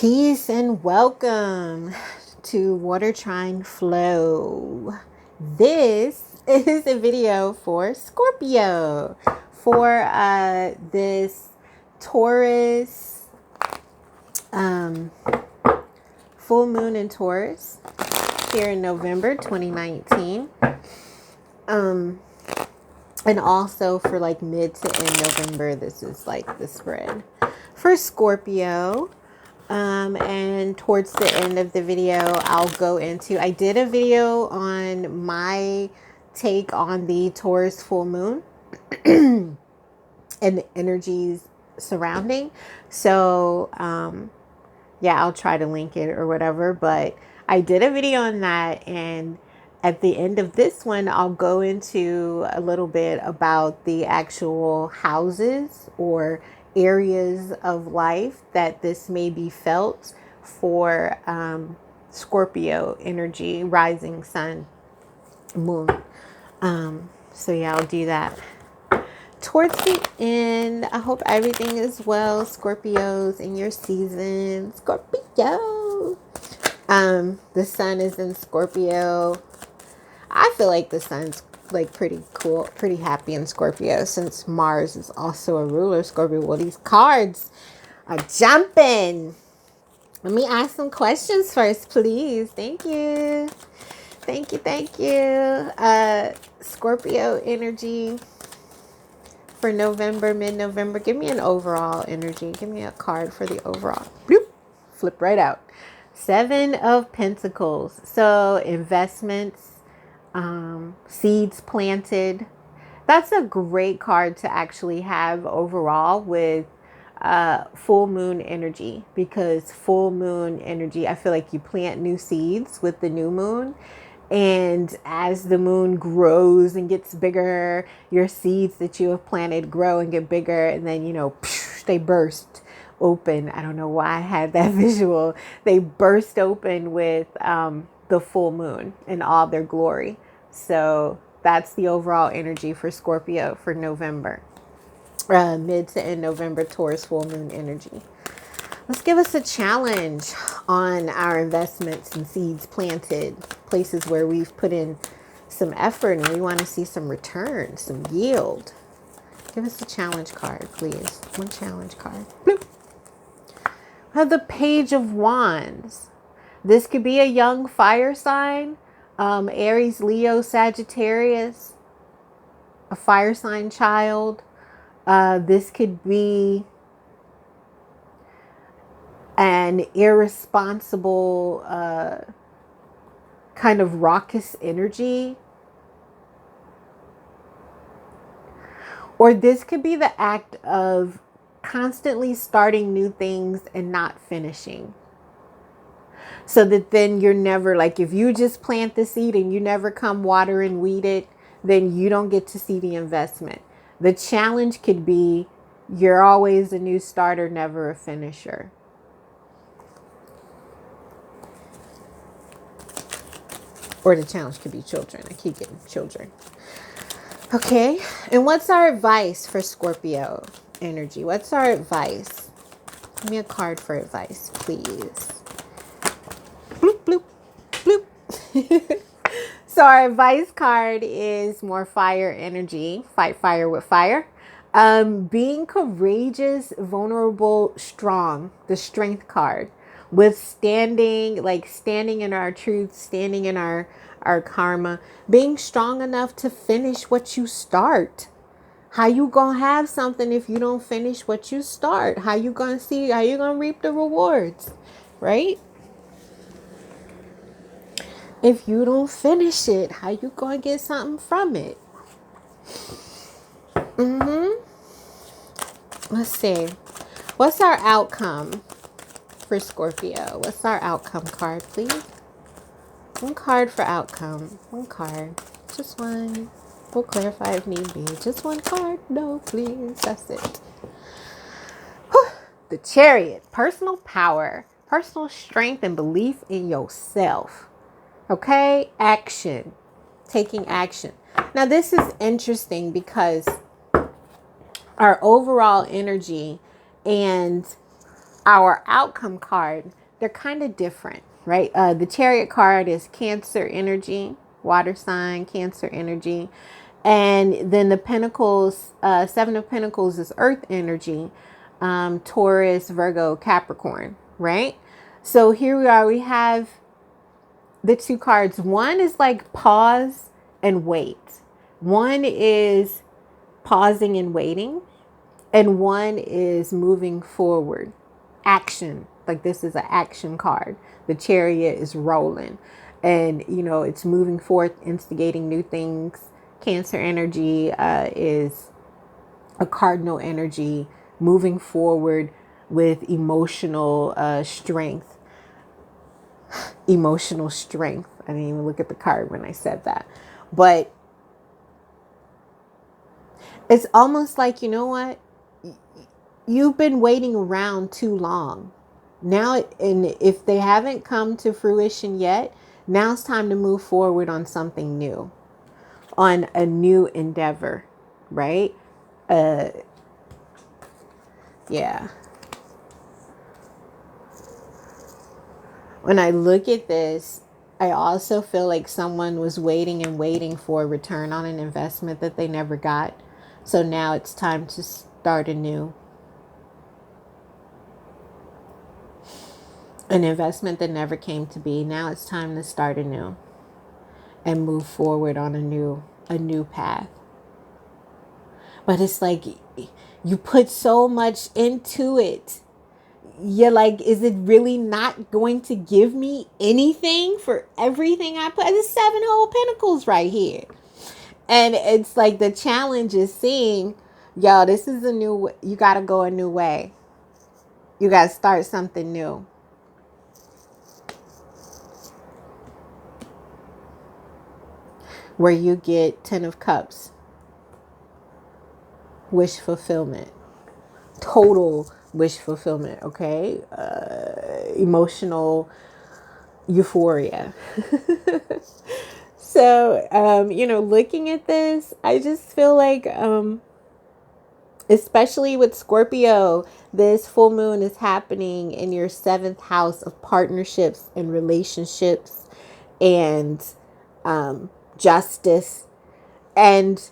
Peace and welcome to Watertrineflow. This is a video for Scorpio for this Taurus full moon in Taurus here in November 2019. And also for like mid to end November, this is like the spread for Scorpio. And towards the end of the video, I'll go into, I did a video on my take on the Taurus full moon and the energies surrounding. So, yeah, I'll try to link it or whatever, but I did a video on that. And at the end of this one, I'll go into a little bit about the actual houses or areas of life that this may be felt for Scorpio energy, rising sun, moon. So yeah, I'll do that. Towards the end, I hope everything is well, Scorpios, in your season. Scorpio. The sun is in Scorpio. I feel like the sun's like pretty cool, pretty happy in Scorpio since Mars is also a ruler of Scorpio. Well, these cards are jumping. Let me ask some questions first, please. Thank you. Thank you. Thank you. Scorpio energy for November, mid-November. Give me an overall energy. Give me a card for the overall. Bloop. Flip right out. 7 of Pentacles. So investments. Seeds planted. That's a great card to actually have overall with full moon energy, because full moon energy, I feel like you plant new seeds with the new moon, and as the moon grows and gets bigger, your seeds that you have planted grow and get bigger, and then they burst open. I don't know why I had that visual. They burst open with the full moon in all their glory. So that's the overall energy for Scorpio for November, mid to end November, Taurus full moon energy. Let's give us a challenge on our investments and seeds planted, places where we've put in some effort and we want to see some return, some yield. Give us a challenge card, please. One challenge card. Bloop. We have the Page of Wands. This could be a young fire sign. Aries, Leo, Sagittarius, a fire sign child. This could be an irresponsible kind of raucous energy. Or this could be the act of constantly starting new things and not finishing. So that then you're never, like, if you just plant the seed and you never come water and weed it, then you don't get to see the investment. The challenge could be you're always a new starter, never a finisher. Or the challenge could be children. I keep getting children. Okay. And what's our advice for Scorpio energy? What's our advice? Give me a card for advice, please. Bloop, bloop, bloop. So our advice card is more fire energy. Fight fire with fire. Being courageous, vulnerable, strong. The strength card. Withstanding, like standing in our truth, standing in our karma. Being strong enough to finish what you start. How you gonna have something if you don't finish what you start? How you gonna reap the rewards? Right? If you don't finish it, how you gonna get something from it? Let's see. What's our outcome for Scorpio? What's our outcome card, please? One card for outcome. One card. Just one. We'll clarify if need be. Just one card. No, please. That's it. Whew. The Chariot. Personal power. Personal strength and belief in yourself. Okay, action, taking action. Now, this is interesting because our overall energy and our outcome card, they're kind of different, right? The Chariot card is Cancer energy, water sign, Cancer energy. And then the Pentacles, Seven of Pentacles is Earth energy, Taurus, Virgo, Capricorn, right? So here we are, we have the two cards. One is like pause and wait. One is pausing and waiting. And one is moving forward. Action. Like this is an action card. The Chariot is rolling. And, you know, it's moving forth, instigating new things. Cancer energy is a cardinal energy, moving forward with emotional strength. Emotional strength. I didn't even look at the card when I said that. But it's almost like, you know what? You've been waiting around too long. Now, and if they haven't come to fruition yet, now it's time to move forward on something new, on a new endeavor, right? Yeah. When I look at this, I also feel like someone was waiting and waiting for a return on an investment that they never got. So now it's time to start anew. An investment that never came to be. Now it's time to start anew and move forward on a new path. But it's like you put so much into it. You're like, is it really not going to give me anything for everything I put? There's 7 whole pentacles right here. And it's like the challenge is seeing, yo, this is a new, you got to go a new way. You got to start something new. Where you get 10 of Cups. Wish fulfillment. Total wish fulfillment, okay? Emotional euphoria. So, you know, looking at this, I just feel like, especially with Scorpio, this full moon is happening in your 7th house of partnerships and relationships and justice. And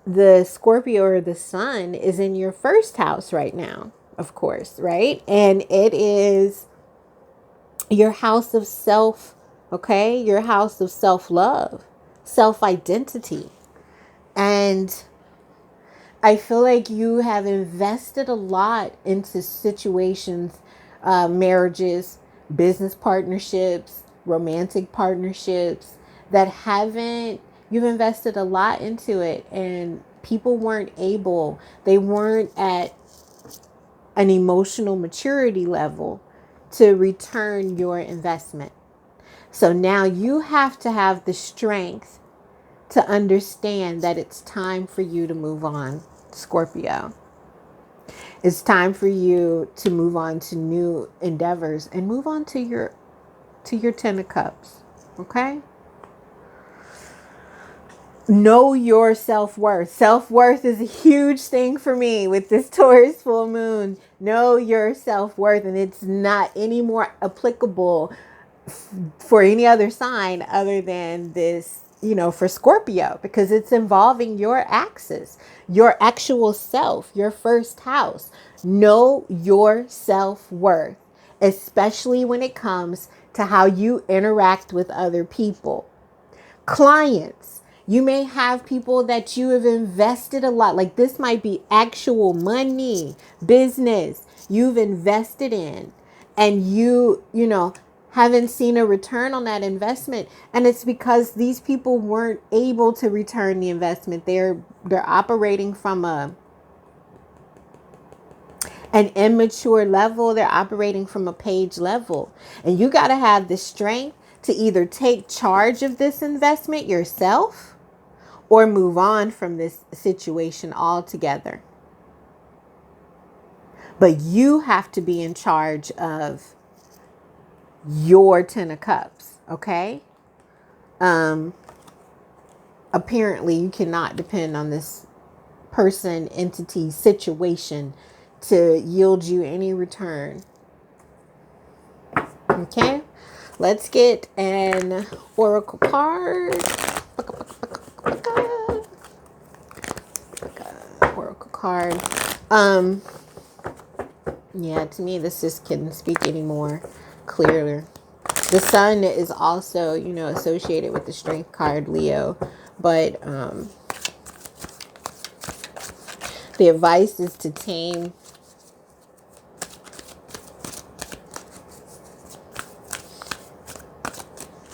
the Scorpio or the sun is in your 1st house right now, of course, right? And it is your house of self, okay? Your house of self-love, self-identity. And I feel like you have invested a lot into situations, marriages, business partnerships, romantic partnerships that haven't, you've invested a lot into it and people they weren't at an emotional maturity level to return your investment. So now you have to have the strength to understand that it's time for you to move on, Scorpio. It's time for you to move on to new endeavors and move on to your 10 of Cups. Okay? Know your self-worth. Self-worth is a huge thing for me with this Taurus full moon. Know your self-worth, and it's not any more applicable for any other sign other than this, you know, for Scorpio, because it's involving your axis, your actual self, your 1st house. Know your self-worth, especially when it comes to how you interact with other people. Clients. You may have people that you have invested a lot. Like this might be actual money, business you've invested in, and you know, haven't seen a return on that investment. And it's because these people weren't able to return the investment. They're operating from an immature level. They're operating from a page level. And you got to have the strength to either take charge of this investment yourself or move on from this situation altogether. But you have to be in charge of your 10 of Cups, okay? Apparently, you cannot depend on this person, entity, situation to yield you any return. Okay, let's get an oracle card. Oracle card. Yeah, to me, this just couldn't speak anymore clearer. The sun is also, you know, associated with the strength card, Leo. But the advice is to tame.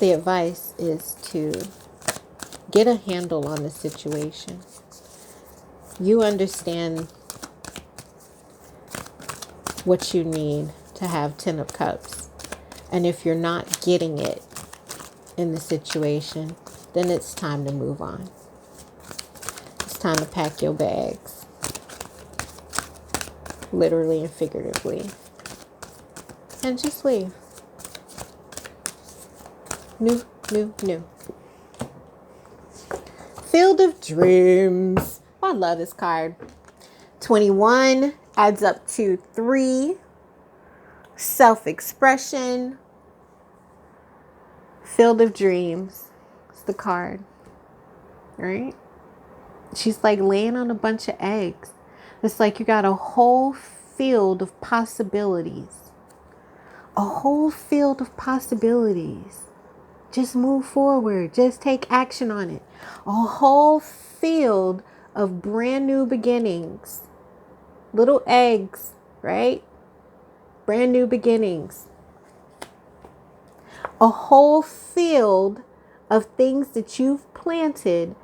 The advice is to get a handle on the situation. You understand what you need to have 10 of Cups. And if you're not getting it in the situation, then it's time to move on. It's time to pack your bags. Literally and figuratively. And just leave. New. Field of Dreams. I love this card. 21 adds up to 3. Self-expression. Field of Dreams. It's the card. Right? She's like laying on a bunch of eggs. It's like you got a whole field of possibilities. A whole field of possibilities. Just move forward. Just take action on it. A whole field of brand new beginnings. Little eggs, right? Brand new beginnings. A whole field of things that you've planted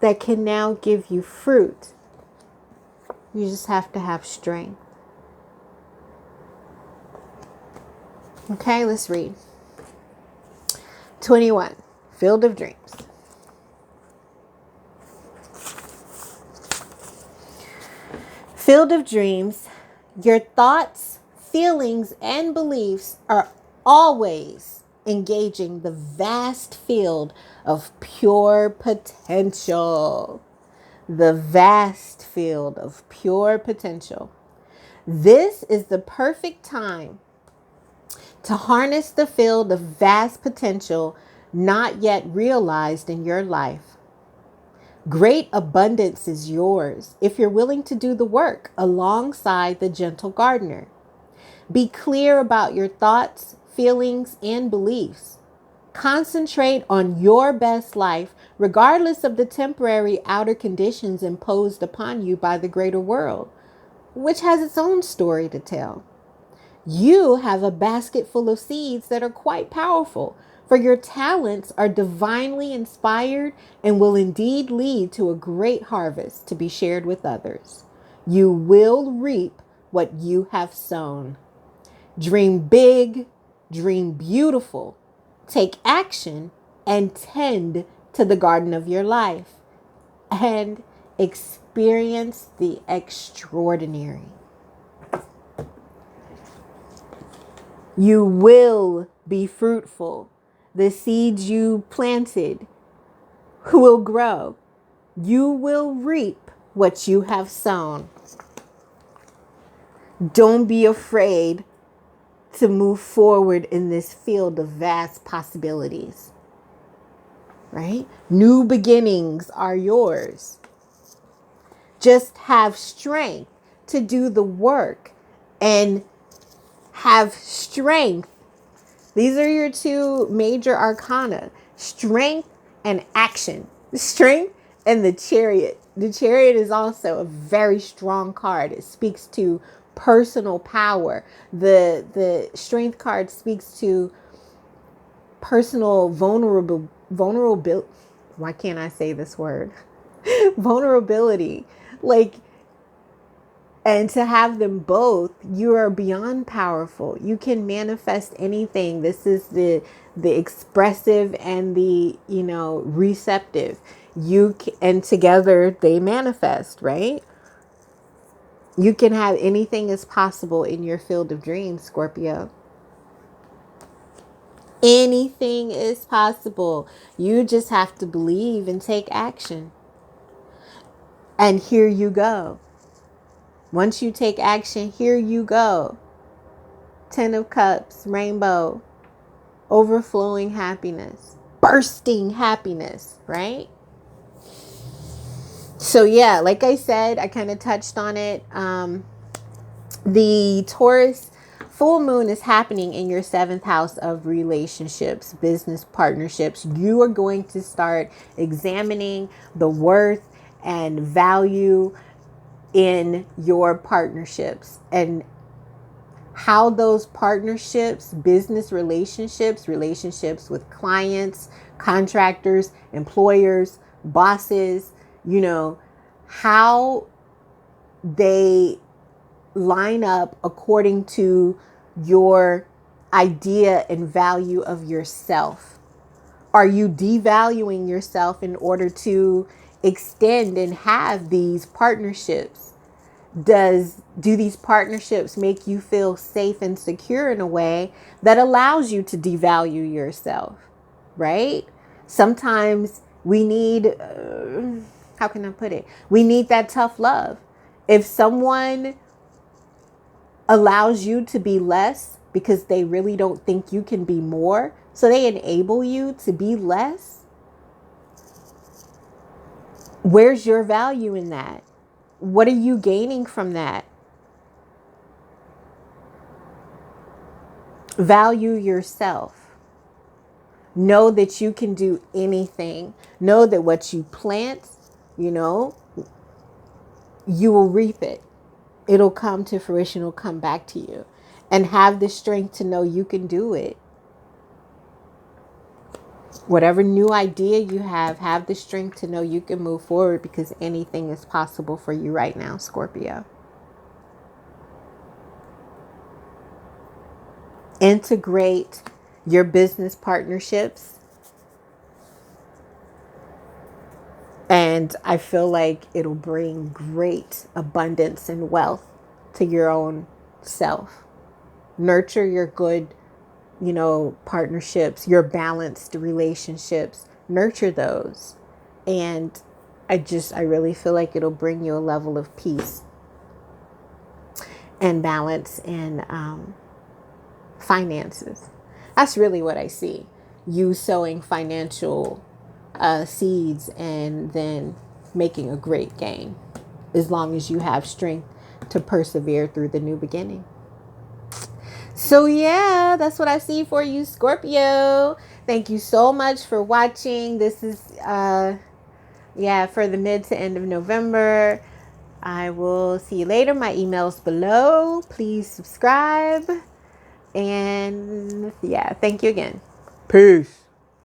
that can now give you fruit. You just have to have strength. Okay, let's read. 21, Field of Dreams. Field of Dreams, your thoughts, feelings, and beliefs are always engaging the vast field of pure potential. The vast field of pure potential. This is the perfect time to harness the field of vast potential not yet realized in your life. Great abundance is yours if you're willing to do the work alongside the gentle gardener. Be clear about your thoughts, feelings, and beliefs. Concentrate on your best life, regardless of the temporary outer conditions imposed upon you by the greater world, which has its own story to tell. You have a basket full of seeds that are quite powerful, for your talents are divinely inspired and will indeed lead to a great harvest to be shared with others. You will reap what you have sown. Dream big, dream beautiful, take action, and tend to the garden of your life, and experience the extraordinary. You will be fruitful. The seeds you planted will grow. You will reap what you have sown. Don't be afraid to move forward in this field of vast possibilities. Right? New beginnings are yours. Just have strength to do the work and have strength. These are your 2 major arcana, strength and action. Strength and the Chariot. The Chariot is also a very strong card. It speaks to personal power. The strength card speaks to personal vulnerability. Why can't I say this word? Vulnerability. Like, and to have them both, you are beyond powerful. You can manifest anything. This is the expressive and the, receptive. And together they manifest, right? You can have anything is possible in your field of dreams, Scorpio. Anything is possible. You just have to believe and take action. And here you go. Once you take action, here you go. 10 of Cups, rainbow, overflowing happiness, bursting happiness, right? So yeah, like I said, I kind of touched on it. The Taurus full moon is happening in your 7th house of relationships, business partnerships. You are going to start examining the worth and value in your partnerships and how those partnerships, business relationships, relationships with clients, contractors, employers, bosses, you know, how they line up according to your idea and value of yourself. Are you devaluing yourself in order to extend and have these partnerships? Do these partnerships make you feel safe and secure in a way that allows you to devalue yourself, right? Sometimes we need, how can I put it? We need that tough love. If someone allows you to be less because they really don't think you can be more, so they enable you to be less, where's your value in that? What are you gaining from that? Value yourself. Know that you can do anything. Know that what you plant, you know, you will reap it. It'll come to fruition. It'll come back to you. And have the strength to know you can do it. Whatever new idea you have the strength to know you can move forward, because anything is possible for you right now, Scorpio. Integrate your business partnerships. And I feel like it'll bring great abundance and wealth to your own self. Nurture your good, you know, partnerships, your balanced relationships. Nurture those. And I really feel like it'll bring you a level of peace and balance and finances. That's really what I see. You sowing financial seeds and then making a great gain, as long as you have strength to persevere through the new beginning. So yeah, that's what I see for you, Scorpio. Thank you so much for watching. This is for the mid to end of November. I will see you later. My email's below. Please subscribe. And yeah, thank you again. Peace.